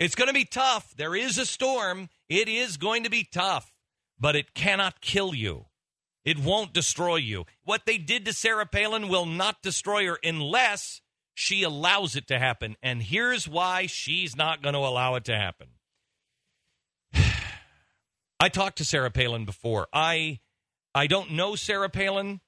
It's going to be tough. There is a storm. It is going to be tough, but it cannot kill you. It won't destroy you. What they did to Sarah Palin will not destroy her unless she allows it to happen. And here's why she's not going to allow it to happen. I talked to Sarah Palin before. I don't know Sarah Palin,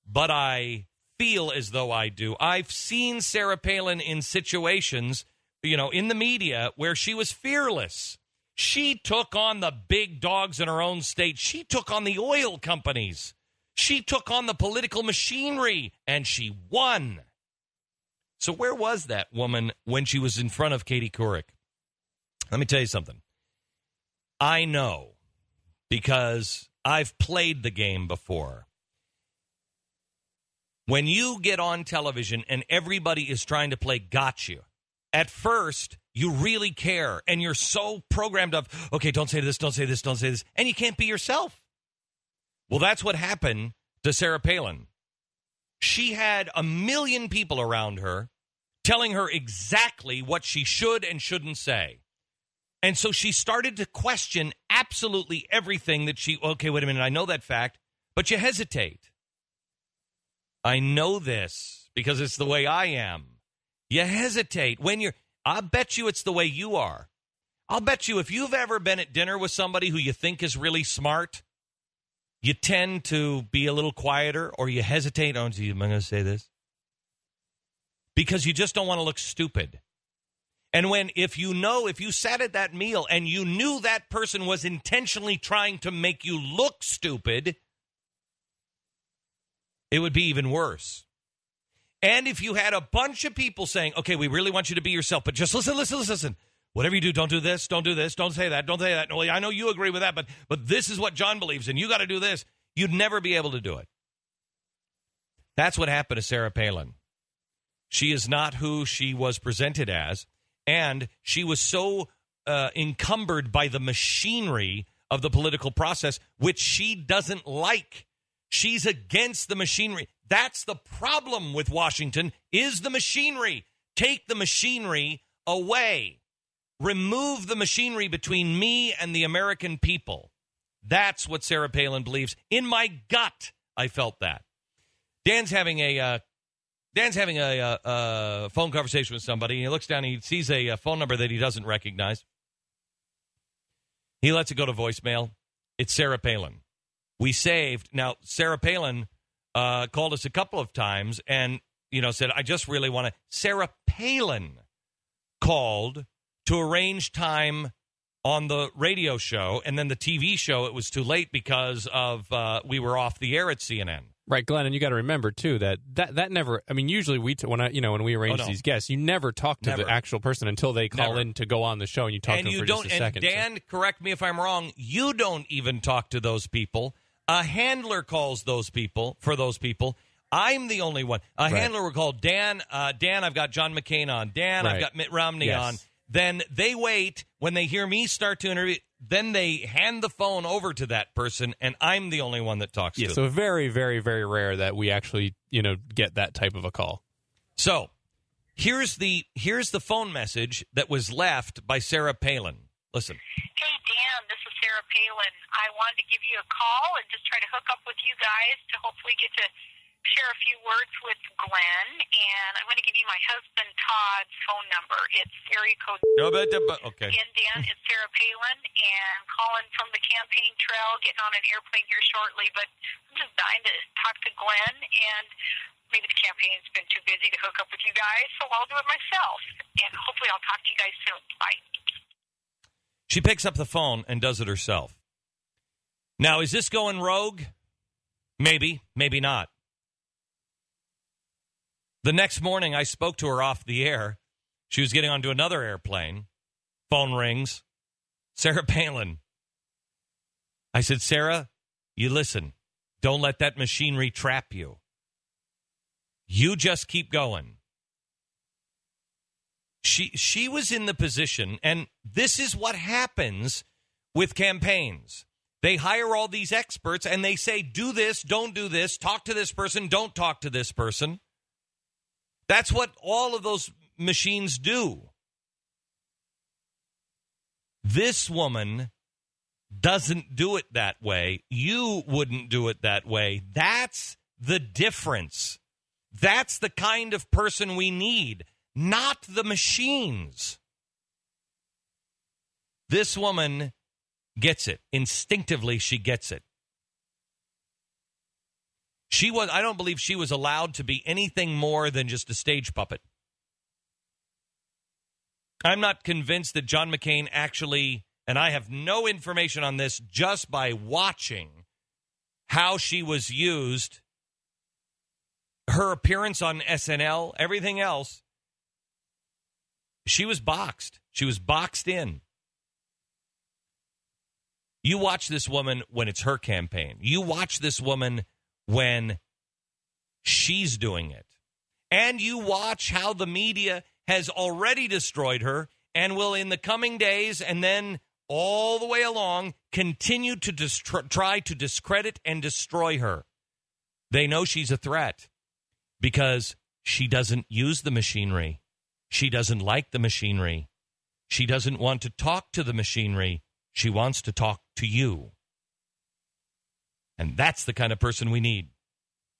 but I feel as though I do. I've seen Sarah Palin in situations, in the media where she was fearless. She took on the big dogs in her own state. She took on the oil companies. She took on the political machinery, and she won. So where was that woman when she was in front of Katie Couric? Let me tell you something. I know, because I've played the game before. When you get on television and everybody is trying to play gotcha, at first you really care and you're so programmed of, okay, don't say this, don't say this, don't say this, and you can't be yourself. Well, that's what happened to Sarah Palin. She had 1 million people around her telling her exactly what she should and shouldn't say. And so she started to question absolutely everything that okay, wait a minute, I know that fact, but you hesitate. I know this because it's the way I am. You hesitate when I'll bet you it's the way you are. I'll bet you if you've ever been at dinner with somebody who you think is really smart, you tend to be a little quieter or you hesitate. Oh, gee, am I going to say this? Because you just don't want to look stupid. And if you sat at that meal and you knew that person was intentionally trying to make you look stupid, it would be even worse. And if you had a bunch of people saying, okay, we really want you to be yourself, but just listen. Whatever you do, don't do this, don't say that, don't say that. No, I know you agree with that, but this is what John believes, and you got to do this. You'd never be able to do it. That's what happened to Sarah Palin. She is not who she was presented as, and she was so encumbered by the machinery of the political process, which she doesn't like. She's against the machinery. That's the problem with Washington, is the machinery. Take the machinery away. Remove the machinery between me and the American people. That's what Sarah Palin believes. In my gut, I felt that. Dan's having a phone conversation with somebody. And he looks down and he sees a phone number that he doesn't recognize. He lets it go to voicemail. It's Sarah Palin. We saved. Now, Sarah Palin called us a couple of times and, said, I just really want to. Sarah Palin called to arrange time on the radio show, and then the TV show, it was too late because of we were off the air at CNN. Right, Glenn, and you got to remember too that never. I mean, usually when we arrange these guests, you never talk to the actual person until they call in to go on the show, and you talk to them for just a second. And Dan, correct me if I'm wrong. You don't even talk to those people. A handler calls those people for those people. I'm the only one. A handler will call Dan. Dan, I've got John McCain on. Dan, I've got Mitt Romney on. Then they wait when they hear me start to interview. Then they hand the phone over to that person, and I'm the only one that talks to them. So very, very, very rare that we actually, get that type of a call. So here's the phone message that was left by Sarah Palin. Listen. Hey, Dan, this is Sarah Palin. I wanted to give you a call and just try to hook up with you guys to hopefully get to share a few words with Glenn, and I'm going to give you my husband Todd's phone number. It's area code. Okay. Again, Dan, it's Sarah Palin, and calling from the campaign trail, getting on an airplane here shortly, but I'm just dying to talk to Glenn, and maybe the campaign's been too busy to hook up with you guys, so I'll do it myself, and hopefully I'll talk to you guys soon. Bye. She picks up the phone and does it herself. Now, is this going rogue? Maybe, maybe not. The next morning, I spoke to her off the air. She was getting onto another airplane. Phone rings. Sarah Palin. I said, Sarah, you listen. Don't let that machinery trap you. You just keep going. She was in the position, and this is what happens with campaigns. They hire all these experts, and they say, do this, don't do this, talk to this person, don't talk to this person. That's what all of those machines do. This woman doesn't do it that way. You wouldn't do it that way. That's the difference. That's the kind of person we need, not the machines. This woman gets it. Instinctively, she gets it. I don't believe she was allowed to be anything more than just a stage puppet. I'm not convinced that John McCain actually, and I have no information on this, just by watching how she was used, her appearance on SNL, everything else, she was boxed. She was boxed in. You watch this woman when it's her campaign. You watch this woman when she's doing it. And you watch how the media has already destroyed her and will in the coming days and then all the way along continue to try to discredit and destroy her. They know she's a threat because she doesn't use the machinery. She doesn't like the machinery. She doesn't want to talk to the machinery. She wants to talk to you. And that's the kind of person we need.